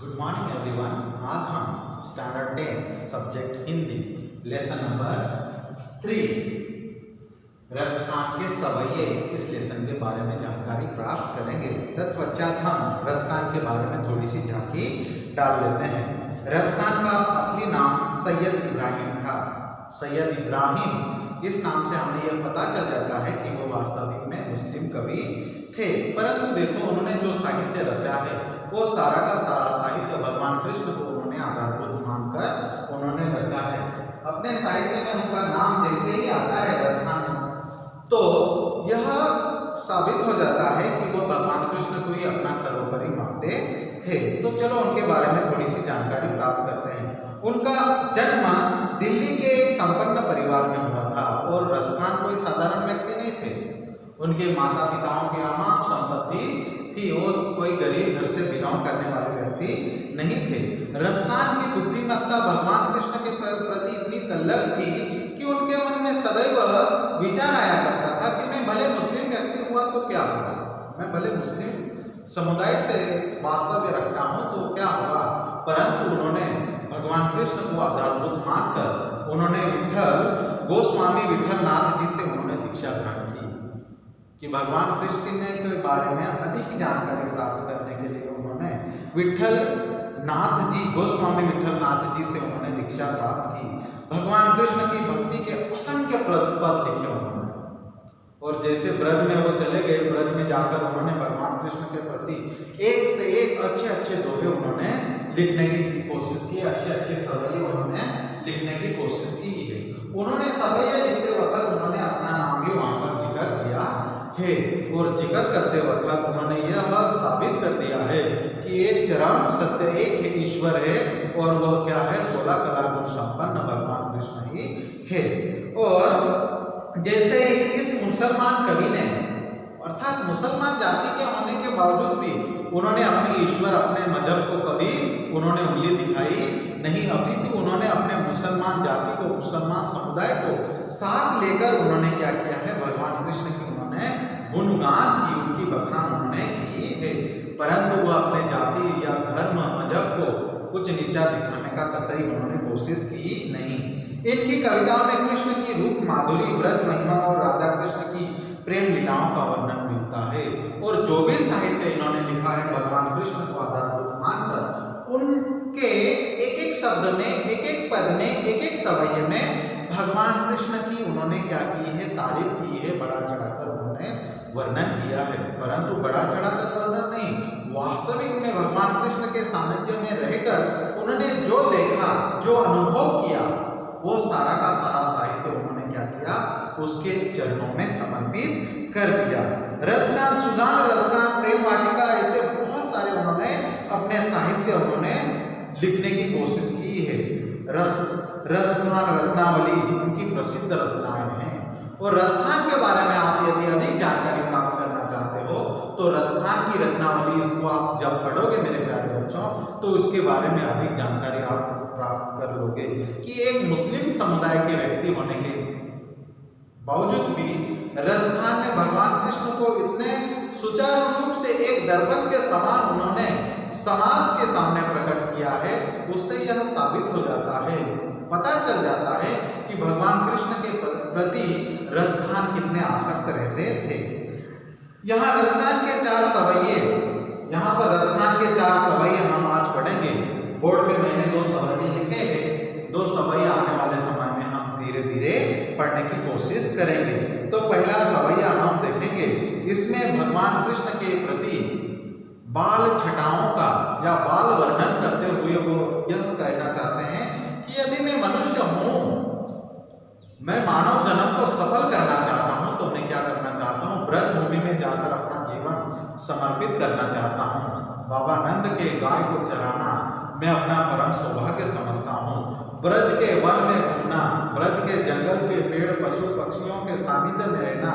Good morning everyone. आज हम standard 10 subject Hindi lesson number 3 Raskhan के सवैये इस लेसन के बारे में जानकारी प्राप्त करेंगे। तत्पश्चात हम रसखान के बारे में थोड़ी सी झांकी डाल लेते हैं। रसखान का असली नाम सैयद इब्राहिम था। सैयद इब्राहिम इस नाम से हमें यह पता चल जाता है कि वो वास्तविक में मुस्लिम कवि थे। परंतु देखो, उन्होंने जो साहित्य रचा है वो सारा का सारा साहित्य भगवान कृष्ण को उन्होंने आधारभूत मानकर उन्होंने रचा है। अपने साहित्य में उनका नाम जैसे ही आता है रसखान, तो यह साबित हो जाता है कि वो भगवान कृष्ण को ही अपना सर्वोपरि मानते थे। तो चलो उनके बारे में थोड़ी सी जानकारी प्राप्त करते हैं। उनका जन्म दिल्ली के एक संपन्न परिवार में हुआ था और रसखान कोई साधारण व्यक्ति नहीं थे। उनके माता पिताओं की अमाप संपत्ति थी। वो कोई गरीब घर से बिलोंग करने वाले व्यक्ति नहीं थे। रसखान की बुद्धिमत्ता भगवान कृष्ण के प्रति इतनी तल्लक थी कि उनके मन में सदैव विचार आया करता था कि मैं भले मुस्लिम व्यक्ति हुआ तो क्या होगा, मैं भले मुस्लिम समुदाय से वास्तव्य रखता हूँ तो क्या होगा। परंतु उन्होंने भगवान कृष्ण को आधारभूत मानकर उन्होंने गोस्वामी विठल नाथ जी से उन्होंने दीक्षा ग्रहण की कि भगवान कृष्ण के बारे में अधिक जानकारी प्राप्त करने के लिए उन्होंने गोस्वामी विठल नाथ जी से उन्होंने दीक्षा प्राप्त की। भगवान कृष्ण की भक्ति के असंख्य पद लिखे उन्होंने, और जैसे ब्रज में वो चले गए, ब्रज में जाकर उन्होंने भगवान कृष्ण के प्रति एक से एक अच्छे अच्छे दोहे उन्होंने लिखने की कोशिश की, अच्छे अच्छे सवैये उन्होंने लिखने की कोशिश की है। उन्होंने सवैये लिखते वक्त उन्होंने अपना नाम भी वहां पर जिक्र किया है, और जिक्र करते वक्त उन्होंने यह साबित कर दिया है कि एक चरम सत्य एक ही ईश्वर है, और वह क्या है, 16 कला गुण संपन्न भगवान कृष्ण ही है। और जैसे ही इस मुसलमान कवि ने, अर्थात मुसलमान जाति के होने के बावजूद भी उन्होंने अपने ईश्वर, अपने मजहब को कभी उन्होंने उंगली दिखाई नहीं, अपितु उन्होंने अपने मुसलमान जाति को, मुसलमान समुदाय को साथ लेकर उन्होंने क्या किया है, भगवान कृष्ण की उन्होंने गुणगान की, उनकी बखान उन्होंने की है। परंतु वह अपने जाति या धर्म मजहब को कुछ नीचा दिखाने का कतई उन्होंने कोशिश की नहीं। इनकी कविताओं में कृष्ण की रूप माधुरी, ब्रज महिमा और राधा कृष्ण की प्रेम लीलाओं का वर्णन मिलता है। और जो भी साहित्य इन्होंने लिखा है भगवान कृष्ण को आधारभूत मानकर, उनके एक एक शब्द में, एक एक पद में, एक एक सवैये में भगवान कृष्ण की उन्होंने क्या की है, तारीफ की है, बढ़ा चढ़ाकर उन्होंने वर्णन किया है। परंतु बढ़ा चढ़ाकर वर्णन नहीं, वास्तविक में भगवान कृष्ण के सानिध्य में रहकर उन्होंने जो देखा, जो अनुभव किया, वो सारा का सारा साहित्य उन्होंने क्या किया, उसके चरणों में समर्पित कर दिया। रसखान, सुजान रसखान, प्रेम वाटिका, ऐसे बहुत सारे उन्होंने अपने साहित्य उन्होंने लिखने की कोशिश की है। रसखान रचनावली उनकी प्रसिद्ध रचनाएं हैं। और रसखान के बारे में आप यदि अधिक जानकारी प्राप्त करना चाहते हो तो रसखान की रचनावली, इसको आप जब पढ़ोगे मेरे प्यारे बच्चों, तो उसके बारे में अधिक जानकारी आप प्राप्त कर लोगे कि एक मुस्लिम समुदाय के व्यक्ति होने के बावजूद भी रसखान ने भगवान कृष्ण को इतने सुचारू रूप से एक दर्पण के समान उन्होंने समाज के सामने प्रकट किया है। उससे यह साबित हो जाता है, पता चल जाता है कि भगवान कृष्ण के प्रति रसखान कितने आसक्त रहते थे। यहाँ रसखान के 4 सवैये, यहाँ पर रसखान के 4 सवैये हम आज पढ़ेंगे। बोर्ड पे मैंने 2 सवैये लिखे हैं, 2 सवैये आने वाले समय में हम धीरे धीरे पढ़ने की कोशिश करेंगे। तो पहला सवैया हम देखेंगे, इसमें भगवान कृष्ण के प्रति बाल छटाओं का या बाल वर्णन करते हुए वो यह कहना चाहते हैं कि यदि मैं मनुष्य हूँ, मैं मानव जन्म को सफल करना चाहता हूँ, तो मैं क्या करना चाहता हूँ, ब्रज भूमि में जाकर अपना जीवन समर्पित करना चाहता हूँ। बाबा नंद के गाय को चराना मैं अपना परम सौभाग्य समझता हूँ। ब्रज के वन में घूमना, ब्रज के जंगल के पेड़ पशु पक्षियों के सानिध्य में रहना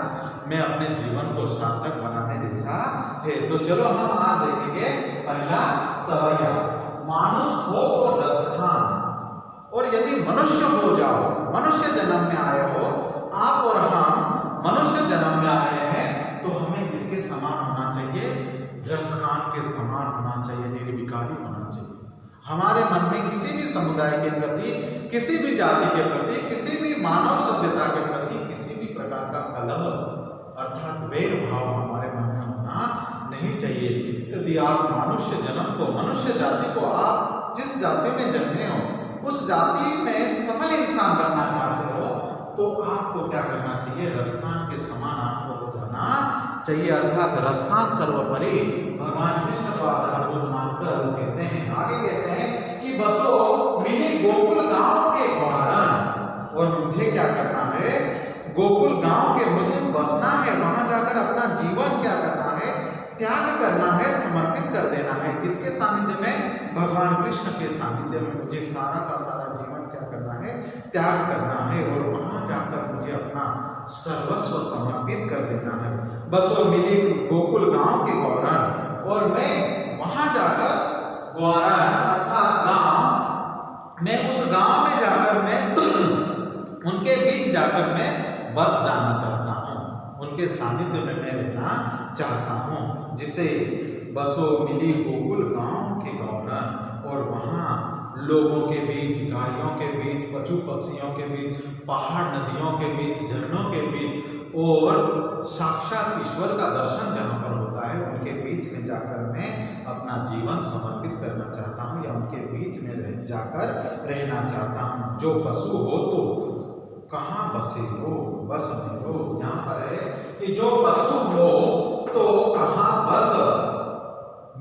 मैं अपने जीवन को सार्थक बनाने जैसा है। तो चलो हम आज देखेंगे पहला सवैया, मानुष हो तो रसखान। और यदि मनुष्य हो जाओ, मनुष्य जन्म में आए हो आप और हम, मनुष्य जन्म में आए हैं, तो हमें किसके समान होना चाहिए, रसखान के समान होना चाहिए, निर्विकारी होना चाहिए। हमारे मन में किसी भी समुदाय के प्रति, किसी भी जाति के प्रति, किसी भी मानव सभ्यता के प्रति किसी भी प्रकार का कलह अर्थात वैर भाव हमारे मन में होना नहीं चाहिए। यदि आप मनुष्य जन्म को, मनुष्य जाति को, आप जिस जाति में जन्मे हो उस जाति में सफल इंसान बनना चाहते हो तो आपको क्या करना चाहिए? रसखान के समान आपको हो जाना चाहिए, अर्थात रसखान सर्वोपरि। भगवान कृष्ण को आधारभूत मानकर वो कहते हैं, आगे कहते हैं कि बसो मिली गोकुल गांव के गौरन, और मुझे क्या करना है? गोकुल गांव के मुझे बसना है, वहां जाकर अपना जीवन क्या करना है? त्याग करना है, समर्पित कर देना है। किसके सानिध्य में? भगवान कृष्ण के सानिध्य में मुझे सारा का सारा जीवन क्या करना है? त्याग करना है, और वहां जाकर मुझे अपना सर्वस्व समर्पित कर देना है। बसो मिली गोकुल गांव के गौरन, और मैं वहां जाकर गौरन अर्थात गांव, मैं उस गांव में जाकर मैं उनके बीच जाकर मैं बस जाना चाहता हूँ, उनके सानिध्य में मैं रहना चाहता हूँ। जिसे बसो मिली गोकुल गांव के गौरन, और वहाँ लोगों के बीच, गायों के बीच, पशु पक्षियों के बीच, पहाड़ नदियों के बीच, झरनों के बीच, और साक्षात ईश्वर का दर्शन जहाँ पर होता है उनके बीच में जाकर मैं अपना जीवन समर्पित करना चाहता हूँ, या उनके बीच में जाकर रहना चाहता हूँ। जो पशु हो तो कहाँ बसे हो, बस में हो। यहाँ पर है कि जो पशु हो तो कहाँ बस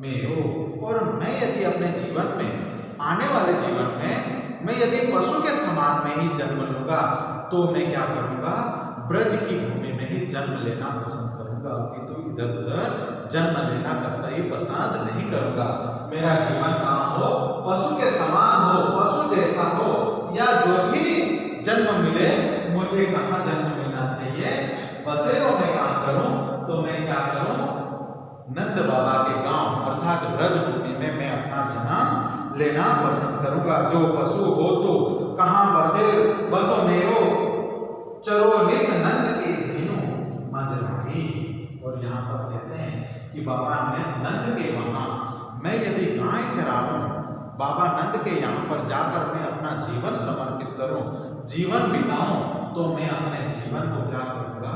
में हो। और मैं यदि अपने जीवन में, आने वाले जीवन में मैं यदि पशु के समान में ही जन्म लूंगा तो मैं क्या करूंगा? ब्रज की भूमि में ही जन्म लेना पसंद करूंगा, अभी तो इधर उधर जन्म लेना कतई पसंद नहीं करूंगा। मेरा जीवन कहाँ हो? पशु के समान हो, पशु जैसा हो, या जो भी जन्म मिले मुझे कहाँ जन्म मिलना चाहिए? बसेरों में काम करूं तो मैं क्या करूं? नंद बाबा के गांव अर्थात ब्रज भूमि में मैं अपना जन्म लेना पसंद करूंगा। जो पशु हो तो कहाँ बसे? बसो मेरो चरो नित नंद के धेनु मजराही। और यहाँ पर कहते हैं कि बाबा नंद के वहां मैं यदि गाय चराऊं, बाबा नंद के यहाँ पर जाकर मैं अपना जीवन समर्पित करूं, जीवन बिताऊं, तो मैं अपने जीवन को क्या करूंगा?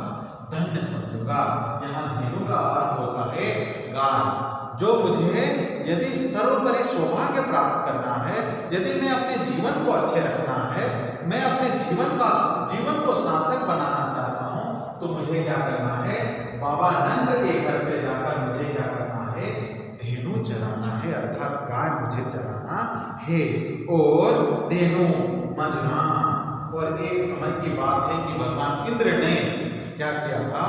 धन्य समझूंगा। यहाँ धेनु का अर्थ होता है गाय। जो मुझे यदि सर्वोपरि सौभाग्य प्राप्त करना है, यदि मैं अपने जीवन को अच्छे रखना है, मैं अपने जीवन को सार्थक बनाना चाहता हूँ, तो मुझे क्या करना है? बाबा नंद के घर पे जाकर मुझे क्या करना है? धेनु चराना है, अर्थात गाय मुझे चराना है, और धेनु मजना। और एक समय की बात है कि भगवान इंद्र ने क्या किया था?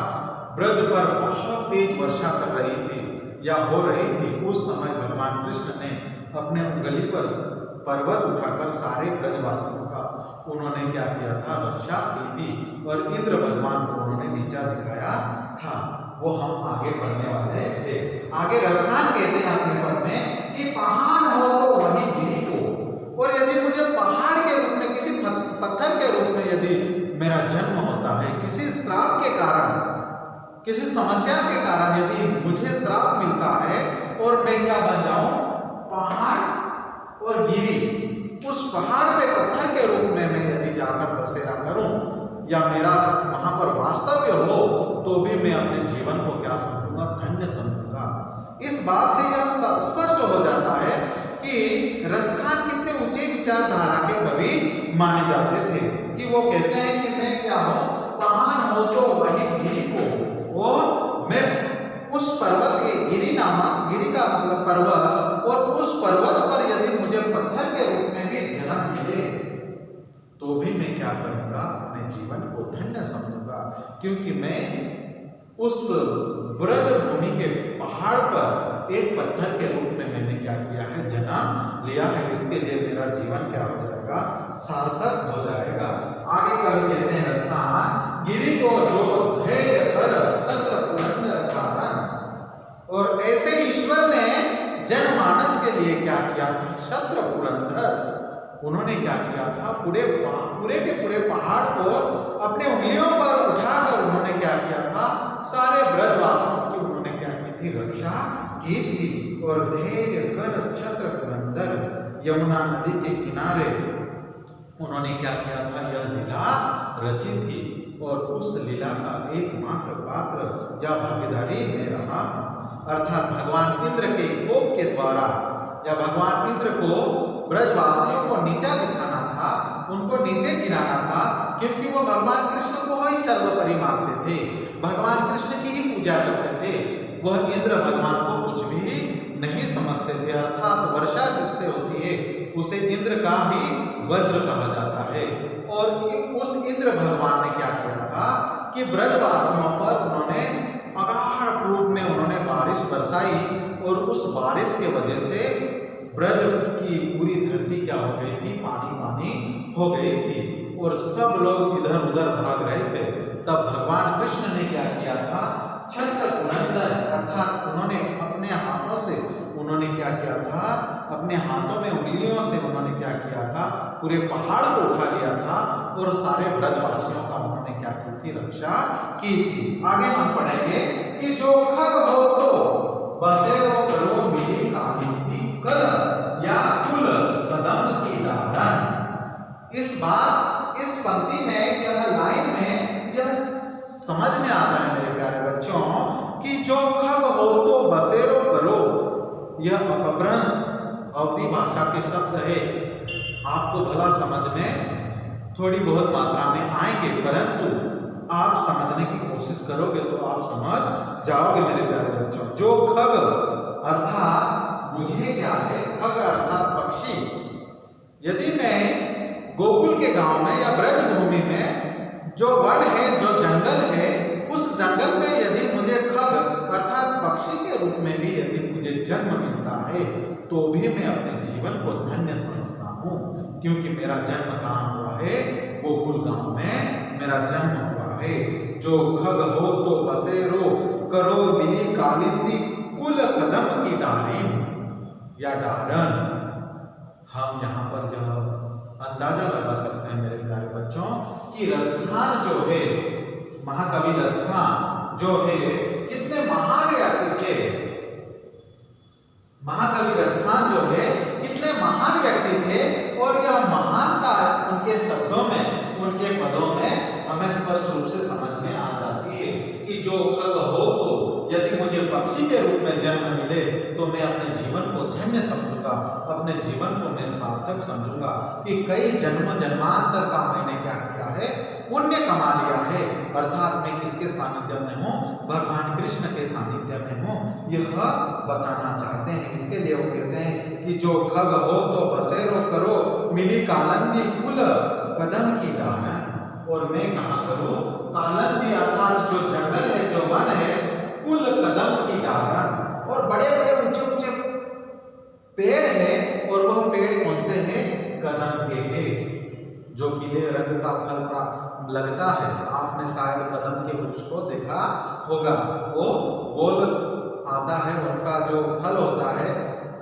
ब्रज पर बहुत तेज वर्षा कर रही थी या हो रही थी। उस समय भगवान कृष्ण ने अपने उंगली पर पर्वत उठाकर सारे ब्रजवासियों का उन्होंने क्या किया था? रक्षा की थी, और इंद्र भगवान को उन्होंने नीचा दिखाया था। वो हम आगे बढ़ने वाले थे। आगे रसखान कहते हैं अपने पद में कि पहाड़ हो तो वही गिरी को, और यदि मुझे पहाड़ के रूप में, किसी पत्थर के रूप में यदि मेरा जन्म होता है, किसी श्राप के कारण, किसी समस्या के कारण यदि मुझे श्राप मिलता है और मैं क्या बन जाऊं? पहाड़ और गिरी, उस पहाड़ पे पत्थर के रूप में मैं यदि जाकर बसेरा करूं या मेरा वहां पर वास्तव्य हो, तो भी मैं अपने जीवन को क्या समझूंगा? धन्य समझूंगा। इस बात से यह स्पष्ट हो जाता है कि रसखान कितने ऊंचे विचारधारा के कवि माने जाते थे कि वो कहते हैं कि मैं क्या हूं? पहाड़ हो तो वही गिरी को, और मैं उस पर्वत के, गिरी नामक, गिरी का मतलब पर्वत, और उस पर्वत पर यदि मुझे पत्थर के रूप में भी जन्म मिले तो भी मैं क्या करूंगा? अपने जीवन को धन्य समझूंगा, क्योंकि मैं उस ब्रज भूमि के पहाड़ पर एक पत्थर के रूप में मैंने क्या किया है? जन्म लिया है। इसके लिए मेरा जीवन क्या हो जाएगा? सार्थक हो जाएगा। आगे कवि कहते हैं रसखान गिरी को जो धैर्य कर सत्र पुरंदर कारण। और ऐसे ईश्वर ने जनमानस के लिए क्या किया था? सत्र पुरंदर, उन्होंने क्या किया था? पूरे के पूरे पहाड़ को अपने उंगलियों पर उठाकर उन्होंने क्या किया था? सारे ब्रजवासियों की उन्होंने क्या की थी? रक्षा की थी। और धैर्य कर छत्र पुरंदर, यमुना नदी के किनारे उन्होंने क्या किया था, यह लीला रची थी और उस लीला का एकमात्र पात्र या भागीदारी मैं रहा। अर्थात भगवान इंद्र के कोप के द्वारा या भगवान इंद्र को ब्रजवासियों को नीचा दिखाना था, उनको नीचे गिराना था, क्योंकि वो भगवान कृष्ण को ही सर्वोपरि मानते थे, भगवान कृष्ण की ही पूजा करते थे। वह इंद्र भगवान को कुछ भी नहीं समझते थे। अर्थात वर्षा जिससे होती है उसे इंद्र का ही वज्र कहा जाता है। और उस इंद्र भगवान ने क्या किया था कि ब्रजवासियों पर उन्होंने अगाध रूप में उन्होंने बारिश बरसाई और उस बारिश के वजह से ब्रज की पूरी धरती क्या हो गई थी, पानी पानी हो गई थी और सब लोग इधर उधर भाग रहे थे। तब भगवान कृष्ण ने क्या किया था, छत्र पुरंदर अर्थात उन्होंने अपने हाथों से उन्होंने क्या किया था, अपने हाथों में उंगलियों से उन्होंने क्या किया था, पूरे पहाड़ को उठा लिया था और सारे ब्रजवासियों का उन्होंने क्या की थी, रक्षा की थी। आगे हम पढ़ेंगे कि जो खग हो तो बसेरो करो मिली कालिंदी कर या कुल कदम की डारण। इस पंक्ति में यह लाइन में यह समझ में आता है मेरे प्यारे बच्चों कि जो खग हो तो बसेरो करो, यह अपभ्रंश अवधी भाषा के शब्द है। आपको भला समझ में थोड़ी बहुत मात्रा में आएंगे, परंतु आप समझने की कोशिश करोगे तो आप समझ जाओगे मेरे प्यारे बच्चों। जो खग अर्थात मुझे क्या है, खग अर्थात पक्षी। यदि मैं गोकुल के गांव में या ब्रज भूमि में जो वन है, जो जंगल है, उस जंगल में यदि मुझे खग अर्थात पक्षी के रूप में भी यदि मुझे जन्म मिलता है तो भी मैं अपने जीवन को धन्य समझता हूँ, क्योंकि मेरा जन्म कहाँ हुआ है, गोकुल गांव में मेरा जन्म हुआ है। जो खग हो तो बसेरो करो मिली कालिंदी कुल कदम की डारिन या डारन। हम यहाँ पर यह अंदाजा लगा सकते हैं मेरे प्यारे बच्चों कि रसखान जो है, महाकवि रसखान जो है, कितने महान व्यक्ति थे। महाकवि रसखान जो है कितने महान व्यक्ति थे और यह महानता उनके शब्दों में, उनके पदों में हमें स्पष्ट रूप से समझ में आ जाती है कि जो खग हो तो यदि मुझे पक्षी के रूप में जन्म मिले तो मैं अपने जीवन को धन्य समझूंगा, अपने जीवन को मैं सार्थक समझूंगा कि कई जन्मांतर का मैंने क्या किया है, पुण्य कमा लिया है। अर्थात मैं किसके सानिध्य में हूँ, भगवान कृष्ण के सानिध्य में हूँ, यह बताना चाहते हैं। इसके लिए वो कहते हैं कि जो खग हो तो बसेरो करो मिली कालंदी कुल कदम की डारण। और मैं कहाँ करूँ, कालंदी अर्थात जो जंगल है, जो वन है, कुल कदम की डारण। और बड़े बड़े ऊंचे ऊंचे पेड़ है और वह पेड़ कौन से हैं, कदम के हैं, जो पीले रंग का फल लगता है। आपने शायद कदम के वृक्ष को देखा होगा, वो गोल आता है, उनका जो फल होता है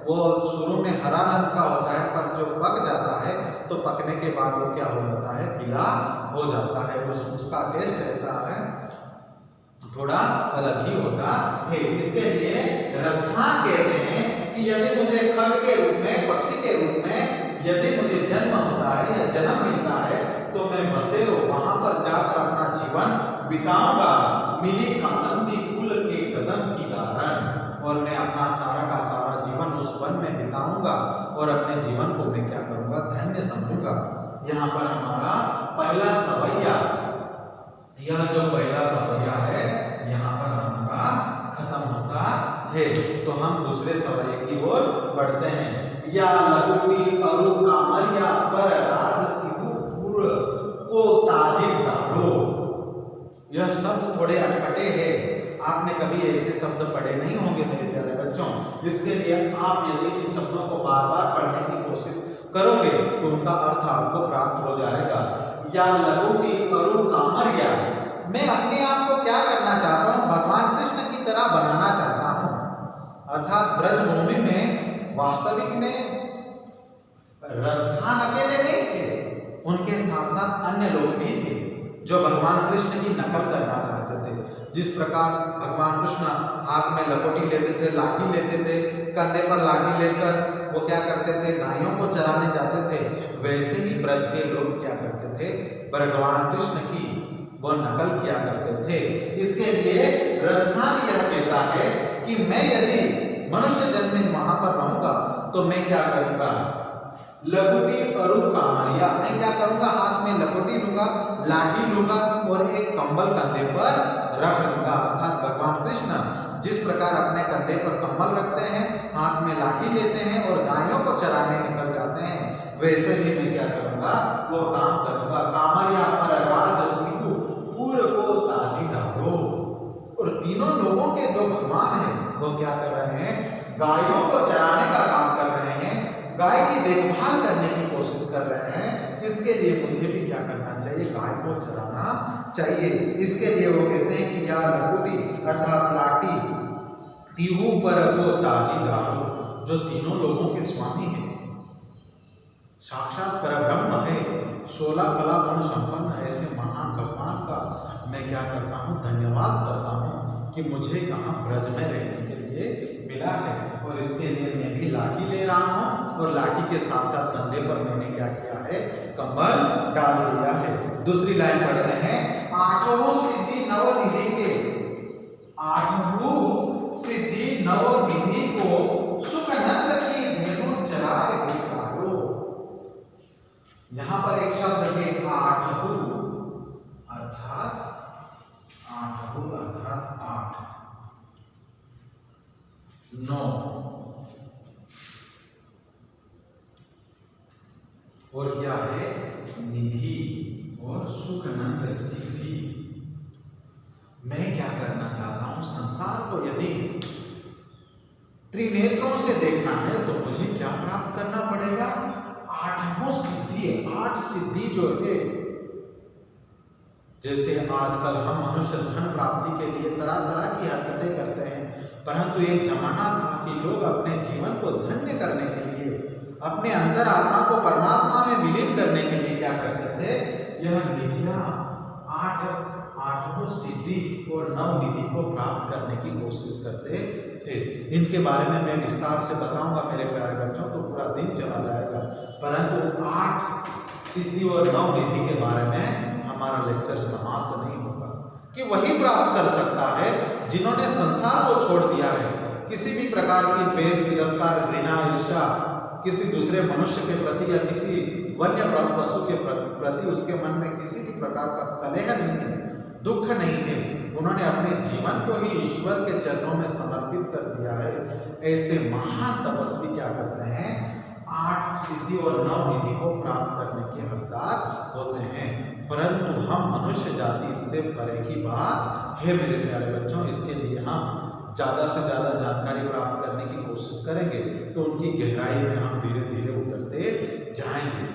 वो शुरू में हरा रंग का होता है, पर जो पक जाता है तो पकने के बाद वो क्या हो जाता है, पीला हो जाता है। उसका टेस्ट रहता है थोड़ा अलग ही होता है। इसके लिए रसखान कहते हैं कि यदि मुझे खग के रूप में, पक्षी के रूप में यदि मुझे जन्म होता है या जन्म मिलता है तो मैं बसेरो वहां पर जाकर अपना जीवन बिताऊंगा मिली कालंदी कुल के कदम की डारण। और मैं अपना सारा का सारा जीवन उस वन में बिताऊंगा और अपने जीवन को मैं क्या करूंगा, धन्य समझूंगा। यहाँ पर हमारा पहला सवैया, यह जो पहला सवैया है यहाँ पर हमारा खत्म होता है। तो हम दूसरे सवैये की ओर बढ़ते हैं। या लघुटी अरु कामरिया पर राज तिहुपुर को ताजिब डालो। यह शब्द थोड़े अटपटे हैं, आपने कभी ऐसे शब्द पढ़े नहीं होंगे मेरे प्यारे बच्चों। इसके लिए आप यदि इन शब्दों को बार बार पढ़ने की कोशिश करोगे तो उनका अर्थ आपको प्राप्त हो जाएगा। या लघुटी अरु कामरिया, मैं अपने आप को क्या करना चाहता हूँ, भगवान कृष्ण की तरह बनाना चाहता हूँ। अर्थात ब्रजभूमि में वास्तविक में रसखान अकेले नहीं थे, उनके साथ साथ अन्य लोग भी थे। जो भगवान कृष्ण की नकल करना चाहते थे। जिस प्रकार भगवान कृष्ण हाथ में लकोटी लेते थे, लाठी लेते थे, कंधे पर लाठी लेकर वो क्या करते थे, गायों को चराने जाते थे, वैसे ही ब्रज के लोग क्या करते थे, भगवान कृष्ण की वो नकल किया करते थे। इसके लिए रसखान यह कहता है कि मैं यदि मनुष्य जन्म में वहां पर रहूंगा तो मैं क्या करूंगा, लकोटी और कामरिया, मैं क्या करूंगा, हाथ में लकोटी लूंगा, लाठी लूंगा और एक कंबल कंधे पर रख लूंगा। अर्थात भगवान कृष्ण जिस प्रकार अपने कंधे पर कंबल रखते हैं, हाथ में लाठी लेते हैं और गायों को चराने निकल जाते हैं, वैसे ही मैं क्या करूंगा, वो काम करूंगा। कामरिया पर राज पूर्व को ताजी डालो। और तीनों लोगों के जो भगवान हैं वो क्या कर रहे हैं, गायों को चराने का काम कर रहे हैं, गाय की देखभाल करने की कोशिश कर रहे हैं। इसके लिए मुझे भी क्या करना चाहिए, गाय को चराना चाहिए। इसके लिए वो कहते हैं कि या लकुटी अर्थात लाठी तीहू पर वो ताजी डालो, जो तीनों लोगों के स्वामी हैं, साक्षात परब्रह्म है, 16 कला गुण संपन्न ऐसे महान भगवान का मैं क्या करता हूँ, धन्यवाद करता हूँ कि मुझे यहाँ ब्रज में रहने के लिए मिला है। और इसके लिए मैं भी लाठी ले रहा हूँ और लाठी के साथ साथ कंधे पर मैंने क्या किया है, कंबल डाल लिया है। दूसरी लाइन पढ़ते हैं, आठों सिद्धि नवनिधि के, आठों सिद्धि नवनिधि को सुखनंद की धेनु चराए विस्तारो। यहाँ पर एक शब्द है आठहु अर्थात, आठहु अर्थात 8, 9 और क्या है, निधि और सुखनंद सिद्धि। मैं क्या करना चाहता हूं, संसार को यदि त्रिनेत्रों से देखना है तो मुझे क्या प्राप्त करना पड़ेगा, आठों सिद्धि, 8 सिद्धि जो है। जैसे आजकल हम मनुष्य धन प्राप्ति के लिए तरह तरह की हरकतें करते हैं, परंतु एक जमाना था कि लोग अपने जीवन को धन्य करने के लिए, अपने अंतर आत्मा को परमात्मा में विलीन करने के लिए क्या करते थे, यह निधियां 8 सिद्धि और 9 निधि को प्राप्त करने की कोशिश करते थे। इनके बारे में मैं विस्तार से बताऊंगा मेरे प्यारे बच्चों, तो पूरा दिन चला जाएगा, परंतु 8 सिद्धि और 9 निधि के बारे में हमारा लेक्चर समाप्त नहीं होगा कि वही प्राप्त कर सकता है जिन्होंने संसार को छोड़ दिया है। किसी भी प्रकार की द्वेष, तिरस्कार, घृणा, ईर्ष्या किसी दूसरे मनुष्य के प्रति या किसी वन्य पशु के प्रति उसके मन में किसी भी प्रकार का कलह नहीं है, दुख नहीं है। उन्होंने अपने जीवन को ही ईश्वर के चरणों में समर्पित कर दिया है। ऐसे महान तपस्वी क्या करते हैं, 8 सिद्धि और 9 निधि को प्राप्त करने के हकदार होते हैं, परंतु हम मनुष्य जाति इससे परे की बात है मेरे प्यारे बच्चों। इसके लिए हम ज़्यादा से ज़्यादा जानकारी प्राप्त करने की कोशिश करेंगे तो उनकी गहराई में हम धीरे धीरे उतरते जाएंगे।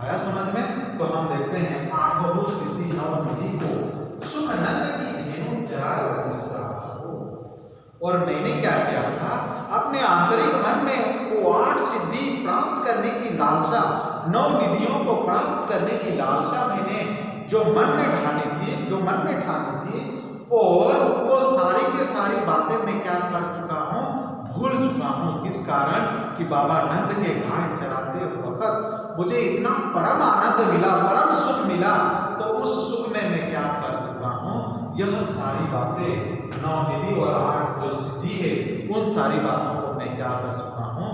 आया समझ में? तो हम देखते हैं, आठों सिद्धि 9 निधि को सुखनंद की धेनु चराए विस्तारो। और मैंने क्या किया था, अपने आंतरिक मन में वो 8 सिद्धि प्राप्त करने की लालसा, 9 निधियों को प्राप्त करने की लालसा मैंने जो मन में ठानी थी, और वो सारी के सारी बातें मैं क्या कर चुका हूँ, भूल चुका हूँ। किस कारण कि बाबा नंद के गाय चराते वक्त मुझे इतना परम आनंद मिला, परम सुख मिला, तो उस सुख में मैं क्या कर चुका हूँ, यह सारी बातें 9 निधि और 8 जो सिद्धि है, उन सारी बातों को मैं क्या कर चुका हूँ,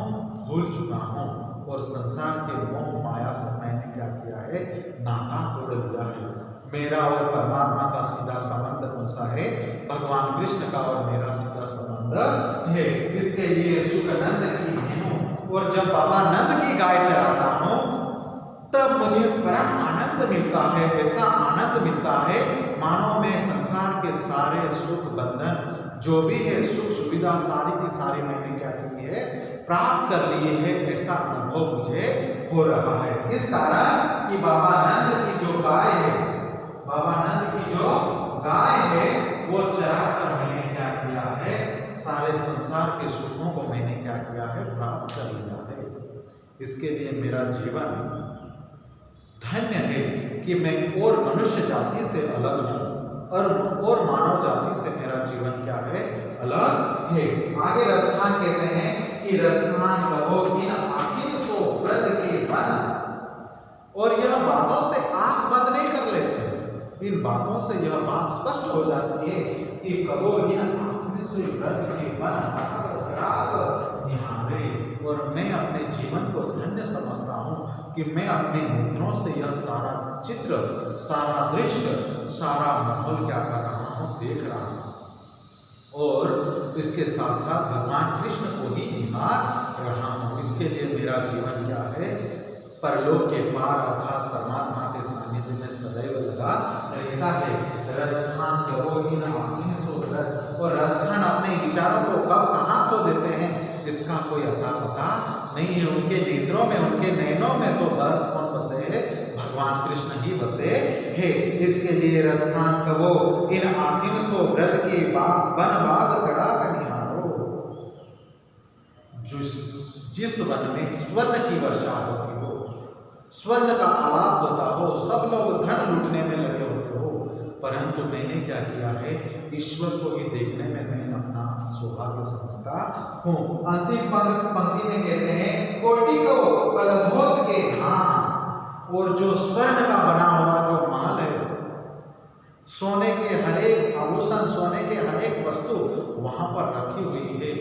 भूल चुका हूँ। और संसार के मोह माया से मैंने क्या किया है, नाता तोड़ लिया है। मेरा और परमात्मा का सीधा संबंध कौन सा है, भगवान कृष्ण का और मेरा सीधा संबंध है। इसके लिए सुखनंद की धेनु, और जब बाबा नंद की गाय चराता हूँ तब मुझे परम आनंद मिलता है। ऐसा आनंद मिलता है मानो मैं संसार के सारे सुख बंधन जो भी है, सुख सुविधा सारी की सारी मैंने क्या की है, प्राप्त कर लिए है। ऐसा अनुभव मुझे हो रहा है। किस कारण कि बाबा नंद की जो गाय है, बाबा नंद की जो गाय है, वो चराकर मैंने क्या किया है, सारे संसार के सुखों को मैंने क्या किया है, प्राप्त कर लिया है। इसके लिए मेरा जीवन धन्य है। कि मैं और मनुष्य जाति से अलग हूँ और मानव जाति से मेरा जीवन क्या है, अलग है। आगे रसखान कहते हैं कि रसखान कहो इन आखिर सो ब्रज के बन, और यह बातों से आंख बंद नहीं कर लेते, इन बातों से यह बात स्पष्ट हो जाती है कि कहो इन आखिर सो ब्रज के बन निहारे, और मैं अपने जीवन को धन्य समझता हूँ कि मैं अपने नेत्रों से यह सारा चित्र, सारा दृश्य, सारा माहौल क्या कर रहा हूँ, देख रहा हूँ, और इसके साथ साथ भगवान कृष्ण को ही निहार रहा हूँ। इसके लिए मेरा जीवन क्या है, परलोक के पार अर्थात परमात्मा के सानिध्य में सदैव लगा रहता है। रसखान कहो इन आखिर सो ब्रज, और रसखान अपने विचारों को कब कहाँ खो देते हैं इसका कोई अता पता नहीं है। उनके नेत्रों में, उनके नयनों में तो बस कौन बसे है, भगवान कृष्ण ही बसे है। इसके लिए रसखान कहो इन आखिर सो ब्रज के बन बाग तड़ाग निहारो, जिस वन में स्वर्ण की वर्षा होती हो, स्वर्ण का आलाप होता हो, सब लोग धन लूटने में लगे होते हो, परंतु मैंने क्या किया है, ईश्वर को ही देखने में मैं अपना सौभाग्य समझता हूँ। अंतिम पंक्ति में कहते हैं कोटि को कलधोत के धाम, और जो स्वर्ण का बना हुआ जो महल है, सोने के हरेक आभूषण, सोने के हरेक वस्तु वहां पर रखी हुई है,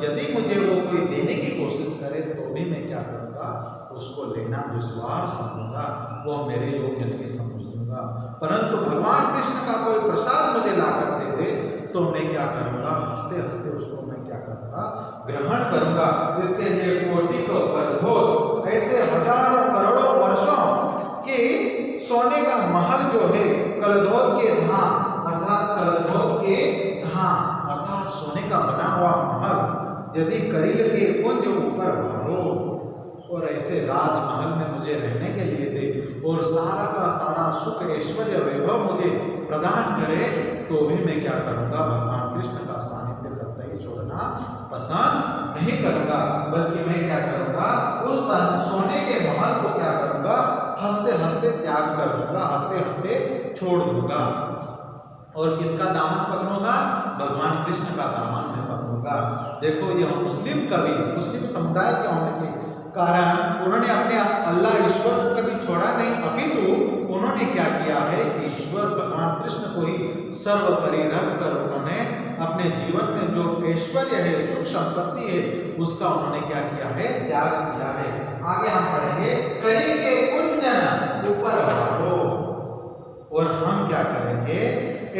यदि मुझे वो कोई देने की कोशिश करे तो भी मैं क्या करूँगा, उसको लेना दुश्वार समझूंगा, वो मेरे योग्य नहीं समझ दूंगा। परंतु भगवान कृष्ण का कोई प्रसाद मुझे ला कर दे दे तो मैं क्या करूँगा, हंसते हंसते उसको मैं क्या करूँगा, ग्रहण करूँगा। इसके लिए कोटि को कलधोत, ऐसे हजारों करोड़ों वर्षों के सोने का महल जो है, कलधोत के धाम अर्थात कलधोत के धाम अर्थात सोने का बना हुआ महल, यदि करिल के कुंज ऊपर भरो, और ऐसे राजमहल में मुझे रहने के लिए दे, और सारा का सारा सुख ऐश्वर्य वैभव मुझे प्रदान करे, तो भी मैं क्या करूँगा, भगवान कृष्ण का सानिध्य कतई छोड़ना पसंद नहीं करूँगा, बल्कि मैं क्या करूँगा, उस सोने के महल को क्या करूँगा, हंसते हंसते त्याग कर दूंगा, हंसते हंसते छोड़ दूंगा। और किसका दामन पकड़ूंगा, भगवान कृष्ण का दामन में पकड़ूंगा। देखो यह मुस्लिम कवि, मुस्लिम समुदाय के होने के कारण उन्होंने अपने अल्लाह ईश्वर को कभी छोड़ा नहीं, अपितु उन्होंने क्या किया है कि ईश्वर भगवान कृष्ण को ही सर्वोपरि रख कर उन्होंने अपने जीवन में जो ऐश्वर्य है, सुख संपत्ति है, उसका उन्होंने क्या किया है, त्याग किया है। आगे हम पढ़ेंगे करेंगे कुंजन ऊपर भारो, और हम क्या करेंगे,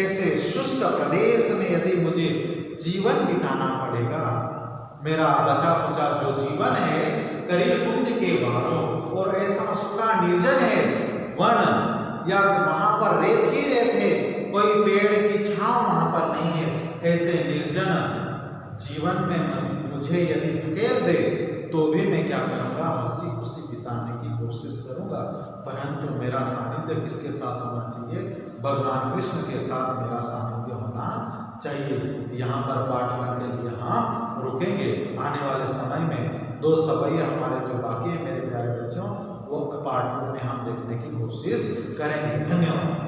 ऐसे शुष्क प्रदेश में यदि मुझे जीवन बिताना पड़ेगा, मेरा बचा खुचा जो जीवन है करील कुंज के बारों, और ऐसा सूखा निर्जन है वन, या वहां पर रेत ही रेत है, कोई पेड़ की छांव वहां पर नहीं है, ऐसे निर्जन जीवन में मुझे यदि धकेल दे तो भी मैं क्या करूँगा, हंसी खुशी बिताने की कोशिश करूँगा, परंतु मेरा सानिध्य किसके साथ होना चाहिए, भगवान कृष्ण के साथ मेरा सानिध्य होना चाहिए। यहाँ पर पाठन के लिए हम रुकेंगे, आने वाले समय में 2 सवैया हमारे जो बाकी है मेरे प्यारे बच्चों, वो पार्ट 2 में हम देखने की कोशिश करेंगे। धन्यवाद।